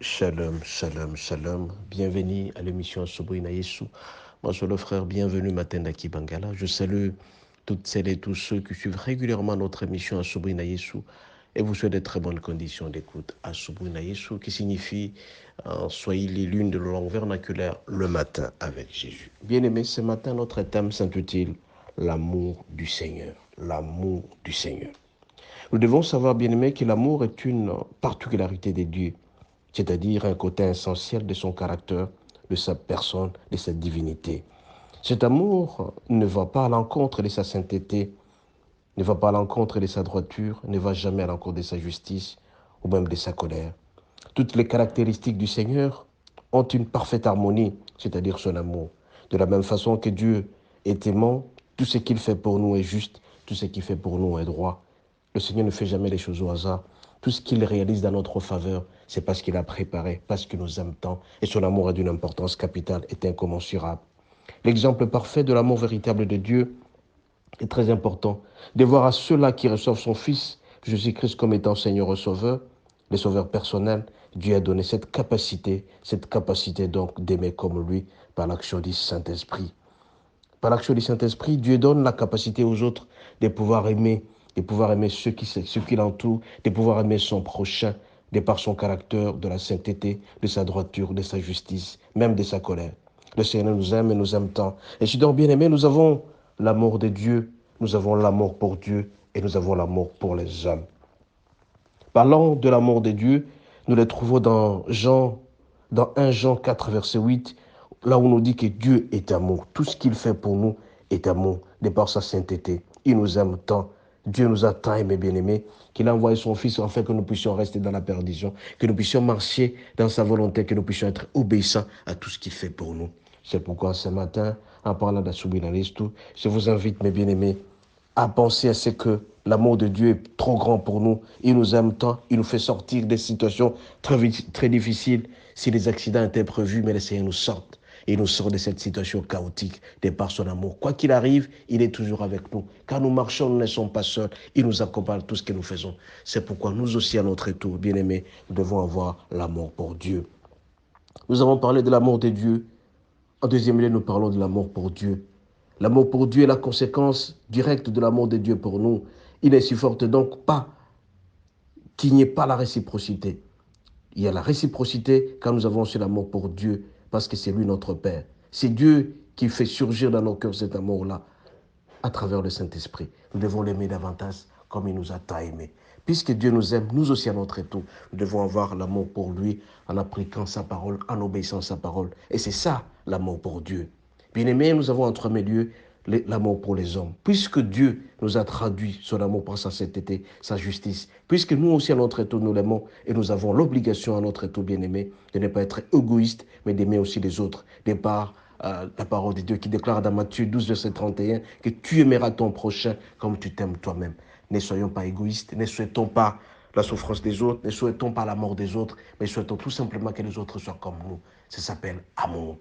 Shalom, shalom, shalom. Bienvenue à l'émission Assoubou Yesu. Moi, je suis le frère, bienvenue matin d'Aki Bangala. Je salue toutes celles et tous ceux qui suivent régulièrement notre émission Assoubou Yesu et vous souhaite de très bonnes conditions d'écoute. Assoubou Yesu, qui signifie soyez les lunes de la langue vernaculaire le matin avec Jésus. Bien-aimés, ce matin, notre thème s'intitule L'amour du Seigneur. L'amour du Seigneur. Nous devons savoir, bien-aimés, que l'amour est une particularité de Dieu, c'est-à-dire un côté essentiel de son caractère, de sa personne, de sa divinité. Cet amour ne va pas à l'encontre de sa sainteté, ne va pas à l'encontre de sa droiture, ne va jamais à l'encontre de sa justice ou même de sa colère. Toutes les caractéristiques du Seigneur ont une parfaite harmonie, c'est-à-dire son amour. De la même façon que Dieu est aimant, tout ce qu'il fait pour nous est juste, tout ce qu'il fait pour nous est droit. Le Seigneur ne fait jamais les choses au hasard. Tout ce qu'il réalise dans notre faveur, c'est parce qu'il a préparé, parce qu'il nous aime tant, et son amour est d'une importance capitale, est incommensurable. L'exemple parfait de l'amour véritable de Dieu est très important. De voir à ceux-là qui reçoivent son Fils, Jésus-Christ, comme étant Seigneur et Sauveur, le Sauveur personnel, Dieu a donné cette capacité donc d'aimer comme lui par l'action du Saint-Esprit. Par l'action du Saint-Esprit, Dieu donne la capacité aux autres de pouvoir aimer ceux qui l'entourent, de pouvoir aimer son prochain, de par son caractère, de la sainteté, de sa droiture, de sa justice, même de sa colère. Le Seigneur nous aime et nous aime tant. Et si donc, bien aimés, nous avons l'amour de Dieu, nous avons l'amour pour Dieu et nous avons l'amour pour les hommes. Parlant de l'amour de Dieu, nous le trouvons dans 1 Jean 4, verset 8, là où on nous dit que Dieu est amour. Tout ce qu'il fait pour nous est amour, de par sa sainteté. Il nous aime tant. Dieu nous a tant aimés, bien-aimés, qu'il a envoyé son Fils afin que nous puissions rester dans la perdition, que nous puissions marcher dans sa volonté, que nous puissions être obéissants à tout ce qu'il fait pour nous. C'est pourquoi ce matin, en parlant d'Assoubinalistu, je vous invite, mes bien-aimés, à penser à ce que l'amour de Dieu est trop grand pour nous. Il nous aime tant, il nous fait sortir des situations très difficiles. Si les accidents étaient prévus, mais le Seigneur nous sort. Et il nous sort de cette situation chaotique de par son amour. Quoi qu'il arrive, il est toujours avec nous. Quand nous marchons, nous ne sommes pas seuls. Il nous accompagne dans tout ce que nous faisons. C'est pourquoi nous aussi, à notre tour, bien-aimés, nous devons avoir l'amour pour Dieu. Nous avons parlé de l'amour de Dieu. En deuxième lieu, nous parlons de l'amour pour Dieu. L'amour pour Dieu est la conséquence directe de l'amour de Dieu pour nous. Il ne supporte donc pas qu'il n'y ait pas la réciprocité. Il y a la réciprocité quand nous avons ce l'amour pour Dieu, parce que c'est lui notre Père. C'est Dieu qui fait surgir dans nos cœurs cet amour-là à travers le Saint-Esprit. Nous devons l'aimer davantage comme il nous a tant aimés. Puisque Dieu nous aime, nous aussi à notre tour, nous devons avoir l'amour pour lui en appliquant sa parole, en obéissant sa parole. Et c'est ça, l'amour pour Dieu. Bien-aimés, nous avons en premier lieu l'amour pour les hommes. Puisque Dieu nous a traduit son amour par sa sainteté, sa justice, puisque nous aussi à notre tour nous l'aimons et nous avons l'obligation à notre tour, bien-aimés, de ne pas être égoïste, mais d'aimer aussi les autres, de par la parole de Dieu qui déclare dans Matthieu 12, verset 31, que tu aimeras ton prochain comme tu t'aimes toi-même. Ne soyons pas égoïstes, ne souhaitons pas la souffrance des autres, ne souhaitons pas la mort des autres, mais souhaitons tout simplement que les autres soient comme nous. Ça s'appelle amour.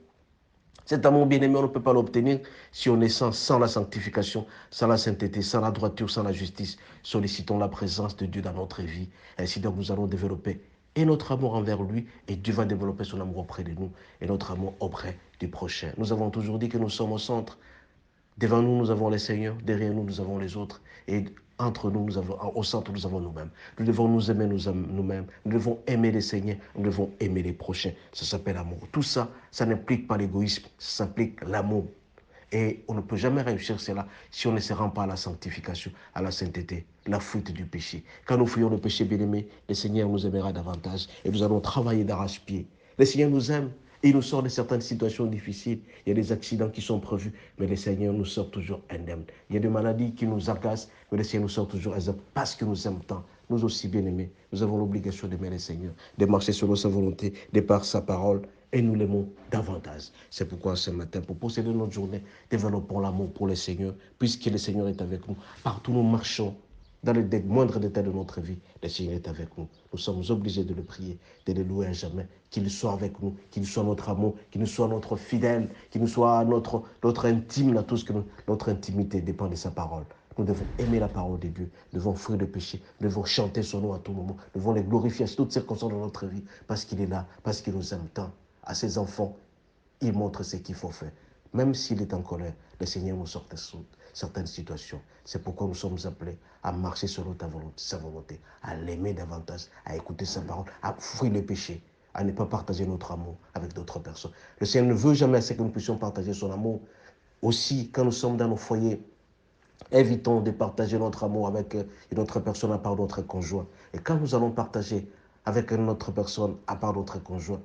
Cet amour bien-aimé, on ne peut pas l'obtenir si on est sans la sanctification, sans la sainteté, sans la droiture, sans la justice. Sollicitons la présence de Dieu dans notre vie. Ainsi donc, nous allons développer et notre amour envers lui, et Dieu va développer son amour auprès de nous, et notre amour auprès du prochain. Nous avons toujours dit que nous sommes au centre. Devant nous, nous avons les seigneurs. Derrière nous, nous avons les autres. Et entre nous, au centre, nous avons nous-mêmes. Nous devons nous aimer nous-mêmes. Nous devons aimer les seigneurs. Nous devons aimer les prochains. Ça s'appelle l'amour. Tout ça, ça n'implique pas l'égoïsme. Ça s'implique l'amour. Et on ne peut jamais réussir cela si on ne se rend pas à la sanctification, à la sainteté, la fuite du péché. Quand nous fuyons le péché, bien-aimé, le Seigneur nous aimera davantage et nous allons travailler d'arrache-pied. Le Seigneur nous aime et il nous sort de certaines situations difficiles. Il y a des accidents qui sont prévus, mais le Seigneur nous sort toujours indemnes. Il y a des maladies qui nous agacent, mais le Seigneur nous sort toujours indemnes parce que nous aime tant. Nous aussi, bien-aimés, nous avons l'obligation d'aimer le Seigneur, de marcher selon sa volonté, de par sa parole, et nous l'aimons davantage. C'est pourquoi ce matin, pour posséder notre journée, développons l'amour pour le Seigneur, puisque le Seigneur est avec nous. Partout nous marchons, dans les moindres détails de notre vie, le Seigneur est avec nous. Nous sommes obligés de le prier, de le louer à jamais, qu'il soit avec nous, qu'il soit notre amour, qu'il soit notre fidèle, qu'il soit notre intime, dans tout ce que notre intimité dépend de sa parole. Nous devons aimer la parole de Dieu, nous devons fuir le péché, nous devons chanter son nom à tout moment, nous devons les glorifier à toutes circonstances de notre vie, parce qu'il est là, parce qu'il nous aime tant. À ses enfants, il montre ce qu'il faut faire. Même s'il est en colère, le Seigneur nous sort de certaines situations. C'est pourquoi nous sommes appelés à marcher selon sa volonté, à l'aimer davantage, à écouter sa parole, à fuir le péché, à ne pas partager notre amour avec d'autres personnes. Le Seigneur ne veut jamais que nous puissions partager son amour. Aussi, quand nous sommes dans nos foyers, évitons de partager notre amour avec une autre personne à part notre conjoint. Et quand nous allons partager avec une autre personne à part notre conjoint,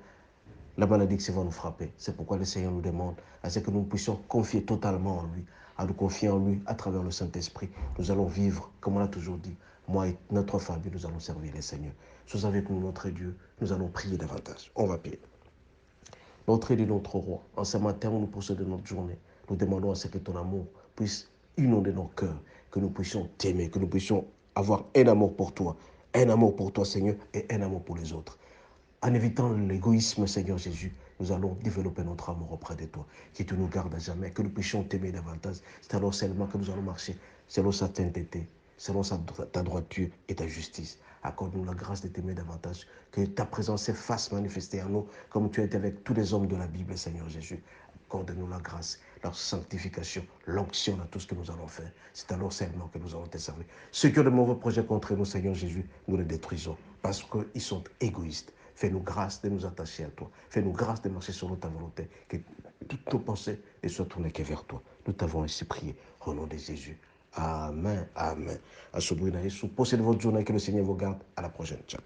la malédiction va nous frapper. C'est pourquoi le Seigneur nous demande à ce que nous puissions confier totalement en lui, à nous confier en lui à travers le Saint-Esprit. Nous allons vivre, comme on l'a toujours dit, moi et notre famille, nous allons servir le Seigneur. Sois avec nous, notre Dieu, nous allons prier davantage. On va prier. Notre Dieu, notre roi, en ce matin où nous procédons notre journée, nous demandons à ce que ton amour puisse inonder nos cœurs, que nous puissions t'aimer, que nous puissions avoir un amour pour toi, Seigneur, et un amour pour les autres. En évitant l'égoïsme, Seigneur Jésus, nous allons développer notre amour auprès de toi, que tu nous gardes à jamais, que nous puissions t'aimer davantage. C'est alors seulement que nous allons marcher selon sa sainteté, selon ta droiture et ta justice. Accorde-nous la grâce de t'aimer davantage, que ta présence se fasse manifester en nous, comme tu as été avec tous les hommes de la Bible, Seigneur Jésus. Accorde-nous la grâce, leur sanctification, l'onction dans tout ce que nous allons faire. C'est alors seulement que nous allons te servir. Ceux qui ont de mauvais projets contre nous, Seigneur Jésus, nous les détruisons parce qu'ils sont égoïstes. Fais-nous grâce de nous attacher à toi. Fais-nous grâce de marcher selon ta volonté. Que toutes nos pensées ne soient tournées que vers toi. Nous t'avons ainsi prié. Au nom de Jésus. Amen. Amen. À ce bruit, possédez votre journée. Que le Seigneur vous garde. À la prochaine. Ciao.